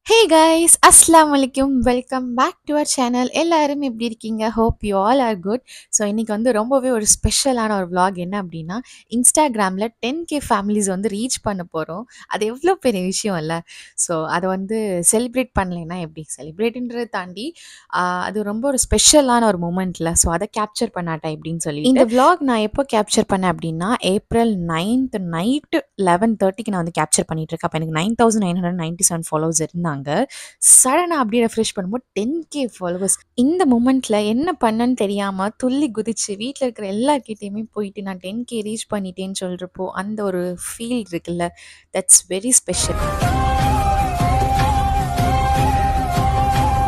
Hey guys, Assalamu alaikum. Welcome back to our channel. எல்லாரும் எப்படி இருக்கீங்க? Hope you all are good. So இன்னைக்கு வந்து ரொம்பவே ஒரு ஸ்பெஷலான ஒரு vlog என்ன அப்படின்னா இன்ஸ்டாகிராமில் 10K ஃபேமிலிஸ் வந்து ரீச் பண்ண போகிறோம். அது எவ்வளோ பெரிய விஷயம் இல்லை? ஸோ அதை வந்து செலிப்ரேட் பண்ணலைன்னா எப்படி? செலிப்ரேட்ன்றதை தாண்டி அது ரொம்ப ஒரு ஸ்பெஷலான ஒரு மூமெண்ட்டில். ஸோ அதை கேப்சர் பண்ணாட்டா எப்படின்னு சொல்லி இந்த vlog நான் எப்போ கேப்சர் பண்ணேன் அப்படின்னா ஏப்ரல் 9th நைட்டு 11:30க்கு நான் வந்து கேப்சர் பண்ணிட்டு இருக்கேன். அப்போ எனக்கு 9,997 ஃபாலோவர்ஸ் இருந்தாங்க. சடனா அப்படியே ரெஃப்ரெஷ் பண்ணும்போது 10K ஃபாலோவர்ஸ். இந்த மூமெண்ட்ல என்ன பண்ணன்னு தெரியாம துள்ளி குதிச்சு வீட்டில் இருக்கிற எல்லார்கிட்டையுமே போயிட்டு நான் 10K ரீச் பண்ணிட்டேன்னு சொல்றப்போ அந்த ஒரு ஃபீல் இருக்குல்ல, தட்ஸ் வெரி ஸ்பெஷல்.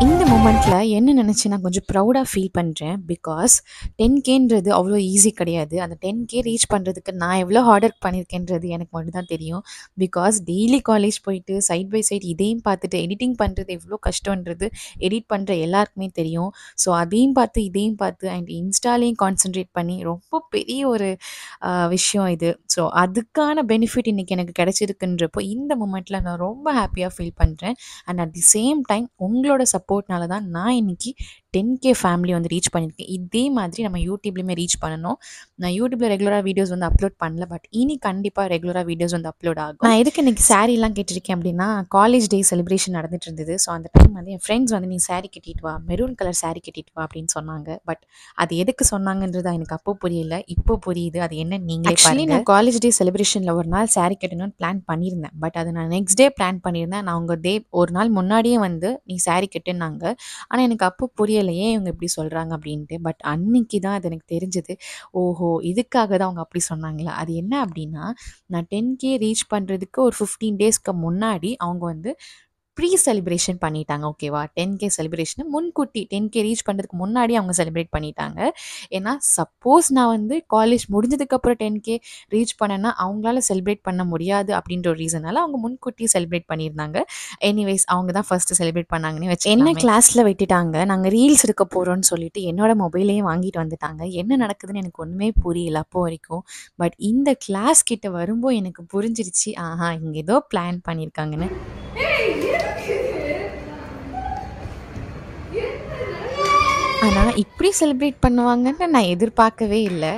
இந்த மூமெண்ட்டில் என்ன நினச்சி நான் கொஞ்சம் ப்ரௌடாக ஃபீல் பண்ணுறேன். பிகாஸ் 10Kன்றது அவ்வளோ ஈஸி கிடையாது. அந்த 10K ரீச் பண்ணுறதுக்கு நான் எவ்வளோ ஹார்ட் ஒர்க் பண்ணியிருக்கேன்றது எனக்கு மட்டும் தான் தெரியும். பிகாஸ் டெய்லி காலேஜ் போயிட்டு சைட் பை சைட் இதையும் பார்த்துட்டு எடிட்டிங் பண்ணுறது எவ்வளோ கஷ்டன்றது எடிட் பண்ணுற எல்லாருக்குமே தெரியும். ஸோ அதையும் பார்த்து இதையும் பார்த்து அண்ட் இன்ஸ்டாலையும் கான்சென்ட்ரேட் பண்ணி ரொம்ப பெரிய ஒரு விஷயம் இது. ஸோ அதுக்கான பெனிஃபிட் இன்றைக்கி எனக்கு கிடைச்சிருக்குன்றப்போ இந்த மூமெண்ட்டில் நான் ரொம்ப ஹாப்பியாக ஃபீல் பண்ணுறேன். And at the same time உங்களோட சப்போர்ட்னால தான் நான் இன்னைக்கு 10K ஃபேமிலி வந்து ரீச் பண்ணியிருக்கேன். இதே மாதிரி நம்ம யூடியூப்லேயுமே ரீச் பண்ணணும். நான் யூடியூப்பில் ரெகுலராக வீடியோஸ் வந்து அப்லோட் பண்ணல, பட் இனி கண்டிப்பாக ரெகுலராக வீடியோஸ் வந்து அப்லோட் ஆகும். நான் எதுக்கு இன்றைக்கி சாரீலாம் கேட்டிருக்கேன் அப்படின்னா காலேஜ் டே செலிப்ரேஷன் நடந்துட்டு இருந்தது. ஸோ அந்த டைம் வந்து என் ஃப்ரெண்ட்ஸ் வந்து நீ சாரீ கட்டிட்டு வா, மெரூன் கலர் சாரீ கட்டிட்டு வா அப்படின்னு சொன்னாங்க. பட் அது எதுக்கு சொன்னாங்கன்றது எனக்கு அப்போ புரியல, இப்போ புரியுது. அது என்ன நீங்களே ஆக்சுவலி நான் காலேஜ் டே செலிப்ரேஷனில் ஒரு நாள் சாரீ கட்டணும்னு பிளான் பண்ணியிருந்தேன். பட் அது நான் நெக்ஸ்ட் டே பிளான் பண்ணியிருந்தேன். நான் உங்கள் ஒரு நாள் முன்னாடியே வந்து நீ சாரீ கட்டுனாங்க. ஆனால் எனக்கு அப்போ புரியலை ஏன் இவங்க இப்படி சொல்கிறாங்க அப்படின்ட்டு. பட் அன்னைக்கு தான் அது எனக்கு தெரிஞ்சது. ஓஹோ, இதுக்காக தான் அவங்க அப்படி சொன்னாங்களா. அது என்ன அப்படின்னா நான் 10K ரீச் பண்ணுறதுக்கு ஒரு 15 டேஸ்க்கு முன்னாடி அவங்க வந்து ப்ரீ செலிப்ரேஷன் பண்ணிட்டாங்க. ஓகேவா, 10K செலிப்ரேஷனை முன்கூட்டி 10K ரீச் பண்ணுறதுக்கு முன்னாடி அவங்க செலிப்ரேட் பண்ணிட்டாங்க. ஏன்னா சப்போஸ் நான் வந்து காலேஜ் முடிஞ்சதுக்கப்புறம் 10K ரீச் பண்ணேன்னா அவங்களால செலிப்ரேட் பண்ண முடியாது அப்படின்ற ஒரு ரீசனால அவங்க முன்கூட்டி செலிப்ரேட் பண்ணியிருந்தாங்க. எனிவேஸ் அவங்க தான் ஃபர்ஸ்ட் செலிப்ரேட் பண்ணாங்கன்னு வச்சு என்ன கிளாஸில் விட்டுட்டாங்க. நாங்கள் ரீல்ஸ் எடுக்க போகிறோன்னு சொல்லிட்டு என்னோட மொபைலையும் வாங்கிட்டு வந்துட்டாங்க. என்ன நடக்குதுன்னு எனக்கு ஒன்றுமே புரியல அப்போ வரைக்கும். பட் இந்த கிளாஸ் கிட்ட வரும்போது எனக்கு புரிஞ்சிருச்சு, ஆஹா இங்கே ஏதோ பிளான் பண்ணியிருக்காங்கன்னு. ஆனால் இப்படி செலிப்ரேட் பண்ணுவாங்கன்னு நான் எதிர்பார்க்கவே இல்லை.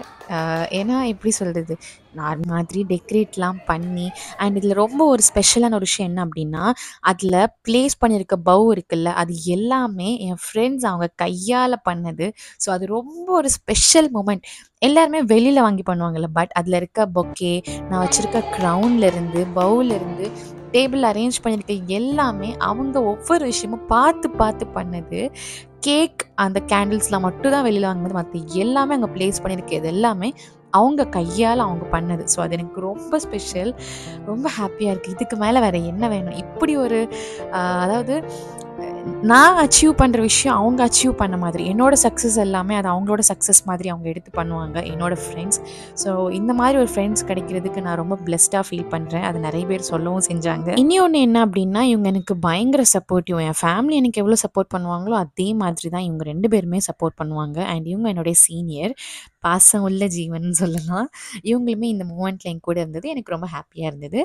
ஏன்னா எப்படி சொல்கிறது, நார்மல் மாதிரி டெக்கரேட்லாம் பண்ணி அண்ட் இதில் ரொம்ப ஒரு ஸ்பெஷலான ஒரு விஷயம் என்ன அப்படின்னா அதில் ப்ளேஸ் பண்ணியிருக்க பவ் இருக்குல்ல, அது எல்லாமே என் ஃப்ரெண்ட்ஸ் அவங்க கையால் பண்ணது. ஸோ அது ரொம்ப ஒரு ஸ்பெஷல் மூமெண்ட். எல்லாருமே வெளியில் வாங்கி பண்ணுவாங்கல்ல, பட் அதில் இருக்க பொக்கே, நான் வச்சுருக்க க்ரௌன்லேருந்து பவுலேருந்து டேபிள் அரேஞ்ச் பண்ணியிருக்க எல்லாமே அவங்க ஒவ்வொரு விஷயமும் பார்த்து பார்த்து பண்ணது. கேக் அந்த கேண்டில்ஸ்லாம் மட்டும் தான் வெளியில் வாங்கினது, மற்ற எல்லாமே அங்கே ப்ளேஸ் பண்ணியிருக்கிறது எல்லாமே அவங்க கையால் அவங்க பண்ணது. ஸோ அது எனக்கு ரொம்ப ஸ்பெஷல், ரொம்ப ஹாப்பியாக இருக்குது. இதுக்கு மேலே வேறு என்ன வேணும்? இப்படி ஒரு அதாவது நான் அச்சீவ் பண்ணுற விஷயம் அவங்க அச்சீவ் பண்ண மாதிரி, என்னோடய சக்ஸஸ் எல்லாமே அது அவங்களோட சக்ஸஸ் மாதிரி அவங்க எடுத்து பண்ணுவாங்க என்னோடய ஃப்ரெண்ட்ஸ். ஸோ இந்த மாதிரி ஒரு ஃப்ரெண்ட்ஸ் கிடைக்கிறதுக்கு நான் ரொம்ப பிளெஸ்டாக ஃபீல் பண்ணுறேன். அது நிறைய பேர் சொல்லவும் செஞ்சாங்க. இன்னொன்று என்ன அப்படின்னா இவங்க எனக்கு பயங்கர சப்போர்ட்டிவ். என் ஃபேமிலி எனக்கு எவ்வளோ சப்போர்ட் பண்ணுவாங்களோ அதே மாதிரி தான் இவங்க 2 பேருமே சப்போர்ட் பண்ணுவாங்க. அண்ட் இவங்க என்னுடைய சீனியர், பாசம் உள்ள ஜீவன் சொல்லலாம். இவங்களுமே இந்த மூமெண்ட்டில் என் கூட இருந்தது எனக்கு ரொம்ப ஹாப்பியாக இருந்தது.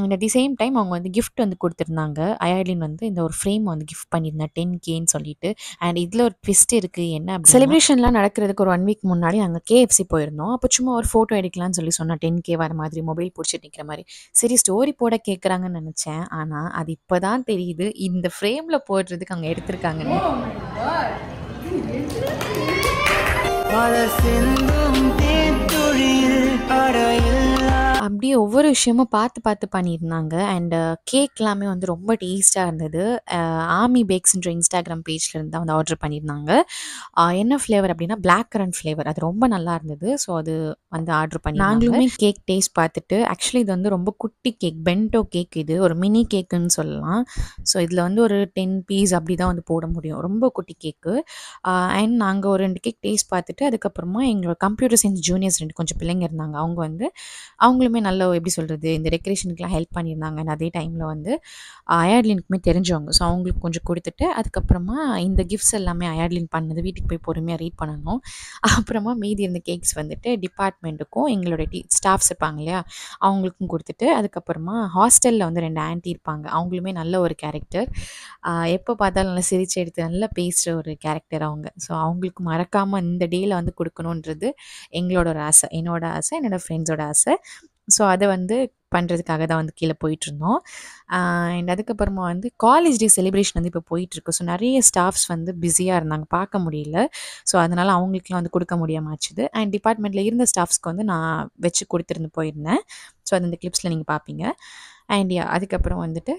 And at the same time அவங்க வந்து கிஃப்ட் வந்து கொடுத்துருந்தாங்க. அயாலின் வந்து இந்த ஒரு ஃப்ரேம் வந்து கிஃப்ட் பண்ணியிருந்தேன் 10Kன்னு சொல்லிட்டு. அண்ட் இதில் ஒரு ட்விஸ்ட் இருக்குது. என்ன செலிப்ரேஷன்லாம் நடக்கிறதுக்கு ஒரு 1 வீக் முன்னாடி நாங்கள் KFC போயிருந்தோம். அப்போ சும்மா ஒரு ஃபோட்டோ எடுக்கலாம்னு சொன்னேன் 10K வர மாதிரி மொபைல் பிடிச்சிட்டு நிற்கிற மாதிரி. சரி ஸ்டோரி போட கேட்குறாங்கன்னு நினச்சேன். ஆனால் அது இப்போ தான் தெரியுது இந்த ஃப்ரேமில் போடுறதுக்கு அவங்க எடுத்திருக்காங்கன்னு. அப்படியே ஒவ்வொரு விஷயமும் பார்த்து பார்த்து பண்ணியிருந்தாங்க. அண்ட் கேக் எல்லாமே வந்து ரொம்ப டேஸ்ட்டா இருந்தது. ஆமி பேக்ஸ்ன்ற இன்ஸ்டாகிராம் பேஜ்ல இருந்து தான் வந்து ஆர்டர் பண்ணியிருந்தாங்க. என்ன ஃப்ளேவர் அப்படின்னா, பிளாக் கரண்ட் ஃப்ளேவர். அது ரொம்ப நல்லா இருந்தது. ஸோ அது வந்து ஆர்டர் பண்ணியிருந்தாங்க. நாங்களுமே கேக் டேஸ்ட் பார்த்துட்டு ஆக்சுவலி இது வந்து ரொம்ப குட்டி கேக், பென்டோ கேக் இது. ஒரு மினி கேக்குன்னு சொல்லலாம். ஸோ இதில வந்து ஒரு 10 பீஸ் அப்படி தான் வந்து போட முடியும். ரொம்ப குட்டி கேக்கு. அண்ட் நாங்க ஒரு 2 கேக் டேஸ்ட் பார்த்துட்டு, அதுக்கப்புறமா எங்களோட கம்ப்யூட்டர் சயின்ஸ் ஜூனியர்ஸ் 2 கொஞ்சம் பிள்ளைங்க இருந்தாங்க. அவங்க வந்து அவங்களுமே நல்ல எப்படி சொல்றது, இந்த டெக்கரேஷனுக்குலாம் ஹெல்ப் பண்ணியிருந்தாங்க. அண்ட் அதே டைமில் வந்து அயாட்லினுக்குமே தெரிஞ்சவங்க. ஸோ அவங்களுக்கு கொஞ்சம் கொடுத்துட்டு, அதுக்கப்புறமா இந்த கிஃப்ட்ஸ் எல்லாமே அயாட்லின் பண்ணது வீட்டுக்கு போய் பொறுமையாக ரீட் பண்ணணும். அப்புறமா மீதி இருந்த கேக்ஸ் வந்துட்டு டிபார்ட்மெண்ட்டுக்கும் எங்களோட ஸ்டாஃப்ஸ் இருப்பாங்க இல்லையா, அவங்களுக்கும் கொடுத்துட்டு, அதுக்கப்புறமா ஹாஸ்டலில் வந்து 2 ஆன்ட்டி இருப்பாங்க. அவங்களுமே நல்ல ஒரு கேரக்டர். எப்போ பார்த்தாலும் நல்லா சிரிச்சு எடுத்து நல்லா பேசுகிற ஒரு கேரக்டர் அவங்க. ஸோ அவங்களுக்கு மறக்காமல் இந்த டேயில் வந்து கொடுக்கணுன்றது எங்களோட ஒரு ஆசை, என்னோட ஆசை, என்னோடய ஃப்ரெண்ட்ஸோட ஆசை. ஸோ அதை வந்து பண்ணுறதுக்காக தான் வந்து கீழே போயிட்டுருந்தோம். அண்ட் அதுக்கப்புறமா வந்து காலேஜ் டே செலிப்ரேஷன் வந்து இப்போ போயிட்டுருக்கு. ஸோ நிறைய ஸ்டாஃப்ஸ் வந்து பிஸியாக இருந்தாங்க, பார்க்க முடியல. ஸோ அதனால் அவங்களுக்குலாம் வந்து கொடுக்க முடியாமல் ஆச்சுது. அண்ட் டிபார்ட்மெண்ட்டில் இருந்த ஸ்டாஃப்ஸ்க்கு வந்து நான் வச்சு கொடுத்துருந்து போயிருந்தேன். ஸோ அது இந்த கிளிப்ஸில் நீங்கள் பார்ப்பீங்க. அண்ட் அதுக்கப்புறம் வந்துட்டு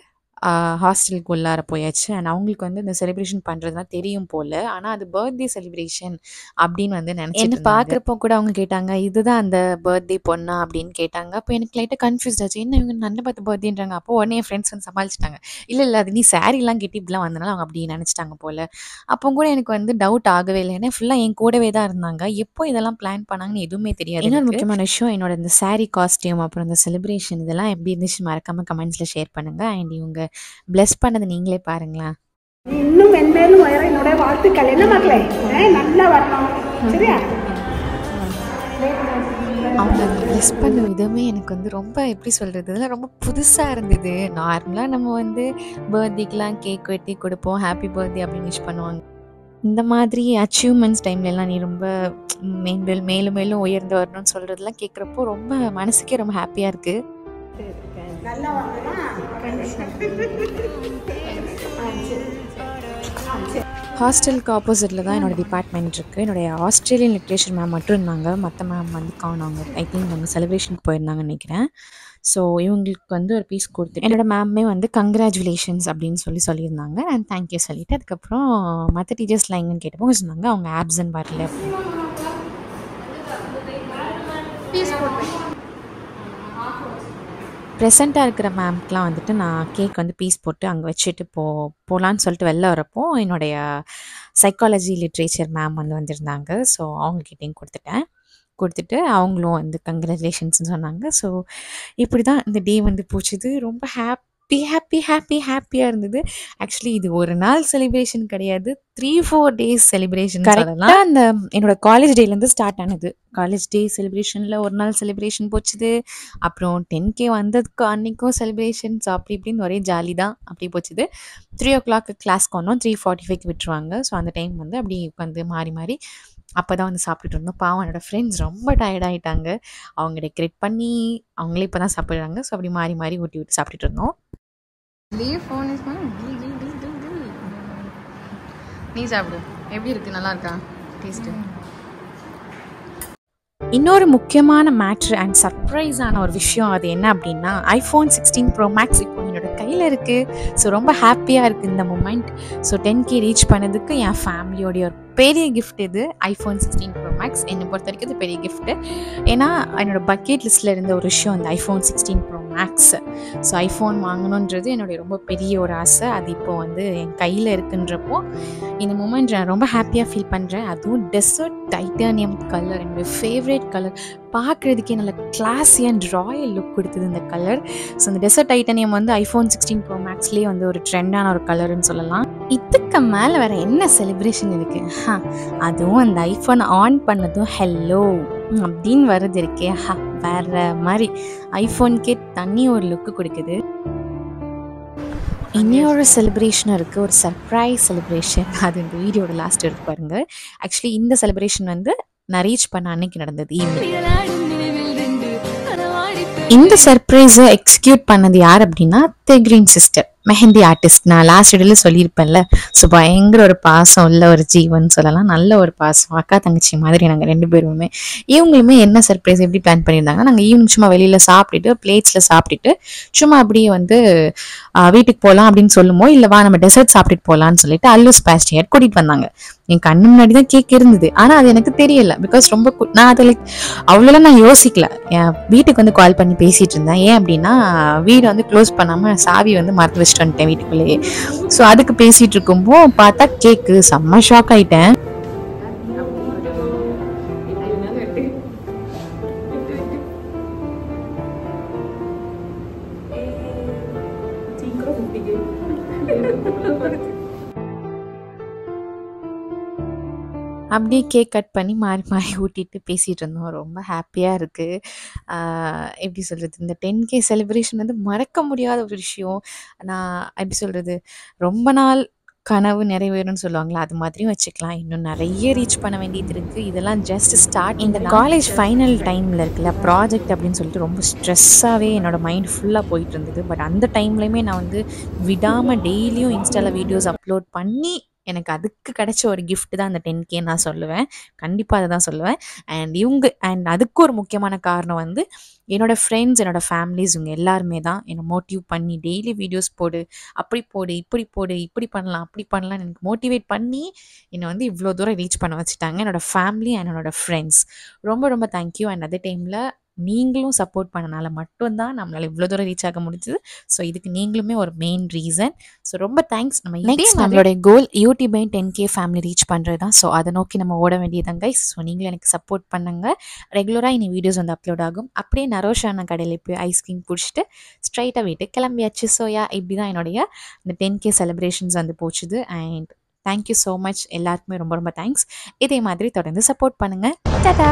ஹாஸ்டலுக்கு உள்ளார போயாச்சு. அண்ட் அவங்களுக்கு வந்து இந்த செலிப்ரேஷன் பண்ணுறதுலாம் தெரியும் போல். ஆனால் அது பர்த்டே செலிப்ரேஷன் அப்படின்னு வந்து என்ன பார்க்குறப்போ கூட அவங்க கேட்டாங்க, இதுதான் அந்த பர்த்டே பொண்ணா அப்படின்னு கேட்டாங்க. அப்போ எனக்கு லைட்டாக கன்ஃபியூஸ் ஆச்சு. என்ன இவங்க நல்ல பார்த்து பர்த்டேன்றாங்க. அப்போ உடனே என் ஃப்ரெண்ட்ஸ் வந்து சமாளிச்சிட்டாங்க. இல்லை அது நீ சாரீலாம் கட்டி இப்படிலாம் வந்தனால அவங்க அப்படி நினச்சிட்டாங்க போல். அப்போ கூட எனக்கு வந்து டவுட் ஆகவே இல்லை. ஏன்னா ஃபுல்லாக என் கூடவே தான் இருந்தாங்க. எப்போ இதெல்லாம் பிளான் பண்ணாங்கன்னு எதுவுமே தெரியாது. இன்னொரு முக்கியமான விஷயம், என்னோட இந்த சாரீ காஸ்டியூம் அப்புறம் இந்த செலிப்ரேஷன் இதெல்லாம் எப்படி இருந்துச்சு மறக்காமல் கமெண்ட்ஸில் ஷேர் பண்ணுங்கள். அண்ட் இவங்க பிளஸ் பண்ணது நீங்களே பாருங்களேன். இன்னும் மென்மேலும் உயர என்னுடைய வாழ்த்துக்கள். என்ன மக்களே, நல்லா வரணும் சரியா? அவங்க பிளஸ் பண்ண விதமே எனக்கு வந்து ரொம்ப எப்படி சொல்கிறது, இதெல்லாம் ரொம்ப புதுசாக இருந்தது. நார்மலாக நம்ம வந்து பர்த்டேக்கெலாம் கேக் வெட்டி கொடுப்போம், ஹாப்பி பர்த்டே அப்படின்னு விஷ் பண்ணுவாங்க. இந்த மாதிரி அச்சீவ்மெண்ட்ஸ் டைம்லலாம் நீ ரொம்ப மேலும் மேலும் உயர்ந்து வரணும்னு சொல்கிறதுலாம் கேட்குறப்போ ரொம்ப மனசுக்கே ரொம்ப ஹாப்பியாக இருக்குது. ஹாஸ்டலுக்கு ஆப்போசிட்டில் தான் என்னோடய டிபார்ட்மெண்ட் இருக்குது. என்னுடைய ஆஸ்திரேலியன் லிட்ரேச்சர் மேம் மட்டும் இருந்தாங்க, மற்ற மேம் வந்து காணாங்க. ஐ திங்க் அவங்க செலிப்ரேஷனுக்கு போயிருந்தாங்கன்னு நினைக்கிறேன். ஸோ இவங்களுக்கு வந்து ஒரு பீஸ் கொடுத்துட்டு என்னோடய மேம்மே வந்து கங்க்ராச்சுலேஷன்ஸ் அப்படின்னு சொல்லியிருந்தாங்க. அண்ட் தேங்க்யூ சொல்லிவிட்டு அதுக்கப்புறம் மற்ற டீச்சர்ஸ்லாம் எங்கன்னு கேட்டப்போ சொன்னாங்க அவங்க ஆப்சன்ட் வரல. ப்ரெசண்ட்டாக இருக்கிற மேம்க்கெலாம் வந்துட்டு நான் கேக் வந்து பீஸ் போட்டு அங்கே வச்சுட்டு போகலான்னு சொல்லிட்டு வெளில வரப்போ என்னுடைய சைக்காலஜி லிட்ரேச்சர் மேம் வந்து வந்திருந்தாங்க. ஸோ அவங்கக்கிட்டையும் கொடுத்துட்டு அவங்களும் வந்து கங்க்ராச்சுலேஷன்ஸ்னு சொன்னாங்க. ஸோ இப்படி தான் இந்த டே வந்து போச்சுது. ரொம்ப ஹாப்பியாக இருந்தது. ஆக்சுவலி இது ஒரு நாள் செலிப்ரேஷன் கிடையாது, 3-4 டேஸ் செலிப்ரேஷன். கரெக்டாக அந்த என்னோடய காலேஜ் டேலேருந்து ஸ்டார்ட் ஆனது. காலேஜ் டே செலிப்ரேஷனில் ஒரு நாள் செலிப்ரேஷன் போச்சுது. அப்புறம் 10K வந்ததுக்கு அன்றைக்கும் செலிப்ரேஷன்ஸ் அப்படி இப்படின்னு ஒரே ஜாலி தான் அப்படி போச்சுது. 3 o'clock கிளாஸ்க்கு வந்தோம், 3:45 விட்டுருவாங்க. ஸோ அந்த டைம் வந்து அப்படி உட்காந்து மாறி அப்போ தான் வந்து சாப்பிட்டுட்டு இருந்தோம். பாவம் என்னோடய ஃப்ரெண்ட்ஸ் ரொம்ப டயர்டாகிட்டாங்க. அவங்க டெக்கரேட் பண்ணி அவங்களே இப்போ தான் சாப்பிட்றாங்க. ஸோ அப்படி மாறி ஊட்டி விட்டு சாப்பிட்டுட்டு இருந்தோம். நீ சாப்பிடு, எப்படி இருக்கு, நல்லா இருக்கா டேஸ்ட்டு? இன்னொரு முக்கியமான மேட்ரு அண்ட் சர்ப்ரைஸான ஒரு விஷயம் அது என்ன அப்படின்னா, iPhone 16 Pro Max இப்போ என்னோட கையில் இருக்குது. ஸோ ரொம்ப ஹாப்பியாக இருக்குது இந்த மூமெண்ட். ஸோ 10K ரீச் பண்ணதுக்கு என் ஃபேமிலியோடைய ஒரு பெரிய கிஃப்ட் இது. iPhone 16 Pro Max என்னை பொறுத்த வரைக்கும் இது பெரிய கிஃப்ட்டு. ஏன்னா என்னோடய பக்கெட் லிஸ்ட்டில் இருந்த ஒரு விஷயம் இந்த iPhone 16 Pro Max. So iPhone வாங்கணுன்றது என்னுடைய ரொம்ப பெரிய ஒரு ஆசை. அது இப்போது வந்து என் கையில் இருக்குன்றப்போ இந்த மூமெண்ட் நான் ரொம்ப ஹாப்பியாக ஃபீல் பண்ணுறேன். அதுவும் டெசர்ட் டைட்டானியம் கலர், என்னுடைய ஃபேவரேட் கலர். பார்க்குறதுக்கே நல்ல கிளாஸி அண்ட் ராயல் லுக் கொடுத்தது இந்த கலர். ஸோ இந்த டெசர்ட் டைட்டானியம் வந்து iPhone 16 Pro Maxலேயே வந்து ஒரு ட்ரெண்டான ஒரு கலருன்னு சொல்லலாம். இதுக்கு மேலே வேறு என்ன செலிப்ரேஷன் இருக்குது? அதுவும் அந்த ஐஃபோன் ஆன் பண்ணதும் ஹெல்லோ அப்படின்னு வருது இருக்கே, வேறு மாதிரி ஐஃபோனுக்கே தனி ஒரு லுக்கு கொடுக்குது. இன்னொரு செலிப்ரேஷன் இருக்குது, ஒரு சர்ப்ரைஸ் செலிப்ரேஷன். அது இந்த வீடியோட லாஸ்ட் இருக்கு பாருங்கள். ஆக்சுவலி இந்த செலிப்ரேஷன் வந்து நான் ரீச் பண்ண அன்னைக்கு நடந்தது ஈவினிங். இந்த சர்ப்ரைஸை எக்ஸிக்யூட் பண்ணது யார் அப்படின்னா கிரீன் சிஸ்டர் மெஹந்தி ஆர்டிஸ்ட். நான் லாஸ்ட் வீடியோவில் சொல்லியிருப்பேன்ல. ஸோ பயங்கர ஒரு பாசம் உள்ள ஒரு ஜீவன் சொல்லலாம். நல்ல ஒரு பாசம், அக்கா தங்கச்சி மாதிரி நாங்கள் 2 பேருமே. இவங்களுமே என்ன சர்ப்ரைஸ் எப்படி பிளான் பண்ணியிருந்தாங்கன்னா, நாங்கள் ஈவினிங் சும்மா வெளியில் சாப்பிட்டுட்டு பிளேட்ஸில் சாப்பிட்டுட்டு சும்மா அப்படியே வந்து வீட்டுக்கு போகலாம் அப்படின்னு சொல்லுமோ, இல்லை வா நம்ம டெசர்ட் சாப்பிட்டுட்டு போகலான்னு சொல்லிட்டு அல்லு ஸ்பாஸ்டியர் கூட்டிகிட்டு வந்தாங்க. என் கண்ணு முன்னாடி தான் கேக் இருந்தது. ஆனால் அது எனக்கு தெரியல. பிகாஸ் ரொம்ப நான் அதை அவ்வளோலாம் நான் யோசிக்கல. என் வீட்டுக்கு வந்து கால் பண்ணி பேசிகிட்டு இருந்தேன். ஏன் அப்படின்னா வீடு வந்து க்ளோஸ் பண்ணாமல் சாவி வந்து மறந்து வச்சுட்டு வந்துட்டேன் வீட்டுக்குள்ளேயே. ஸோ அதுக்கு பேசிகிட்டு இருக்கும்போ பார்த்தா கேக்கு. செம்ம ஷாக் ஆகிட்டேன். அப்படியே கேக் கட் பண்ணி மாறி மாறி ஊட்டிட்டு பேசிகிட்டு இருந்தோம். ரொம்ப ஹாப்பியாக இருக்குது. எப்படி சொல்கிறது, இந்த 10K செலிப்ரேஷன் வந்து மறக்க முடியாத ஒரு விஷயம். நான் எப்படி சொல்கிறது, ரொம்ப நாள் கனவு நிறைவேறும்னு சொல்லுவாங்களா, அது மாதிரியும் வச்சுக்கலாம். இன்னும் நிறைய ரீச் பண்ண வேண்டியது இருக்குது. இதெல்லாம் ஜஸ்ட் ஸ்டார்ட். இந்த காலேஜ் ஃபைனல் டைமில் இருக்குல்ல, ப்ராஜெக்ட் அப்படின்னு சொல்லிட்டு ரொம்ப ஸ்ட்ரெஸ்ஸாகவே என்னோடய மைண்ட் ஃபுல்லாக போயிட்டு இருந்தது. பட் அந்த டைம்லையுமே நான் வந்து விடாமல் டெய்லியும் இன்ஸ்டாவில் வீடியோஸ் அப்லோட் பண்ணி எனக்கு அதுக்கு கிடைச்ச ஒரு கிஃப்ட் தான் அந்த 10K நான் சொல்லுவேன். கண்டிப்பாக அதை தான் சொல்லுவேன். அண்ட் அதுக்கு ஒரு முக்கியமான காரணம் வந்து என்னோடய ஃப்ரெண்ட்ஸ், என்னோடய ஃபேமிலிஸ், இவங்க எல்லாருமே தான் என்னை மோட்டிவ் பண்ணி டெய்லி வீடியோஸ் போடு, அப்படி போடு, இப்படி போடு, இப்படி பண்ணலாம், அப்படி பண்ணலாம்னு எனக்கு மோட்டிவேட் பண்ணி என்னை வந்து இவ்வளோ தூரம் ரீச் பண்ண வச்சுட்டாங்க என்னோடய ஃபேமிலி அண்ட் என்னோடய ஃப்ரெண்ட்ஸ். ரொம்ப ரொம்ப தேங்க்யூ. அண்ட் அதே டைமில் நீங்களும் சப்போர்ட் பண்ணனால மட்டும்தான் நம்மளால் இவ்வளோ தூரம் ரீச் ஆக முடிஞ்சுது. ஸோ இதுக்கு நீங்களுமே ஒரு மெயின் ரீசன். ஸோ ரொம்ப தேங்க்ஸ். நம்ம நெக்ஸ்ட் நம்மளோட கோல் யூடியூப் 10K ஃபேமிலி ரீச் பண்ணுறது தான். ஸோ அதை நோக்கி நம்ம ஓட வேண்டியதான் கைஸ். ஸோ நீங்களும் எனக்கு சப்போர்ட் பண்ணுங்க. ரெகுலராக இனி வீடியோஸ் வந்து அப்லோட் ஆகும். அப்படியே நரோஷான கடையில் போய் ஐஸ்கிரீம் பிடிச்சிட்டு ஸ்ட்ரைட்டாக வீட்டுக்கு கிளம்பியாச்சு. ஸோயா இப்படி தான் என்னுடைய இந்த 10K செலிப்ரேஷன்ஸ் வந்து போச்சுது. And thank you so much. எல்லாருக்குமே ரொம்ப ரொம்ப தேங்க்ஸ். இதே மாதிரி தொடர்ந்து சப்போர்ட் பண்ணுங்கள். டாடா.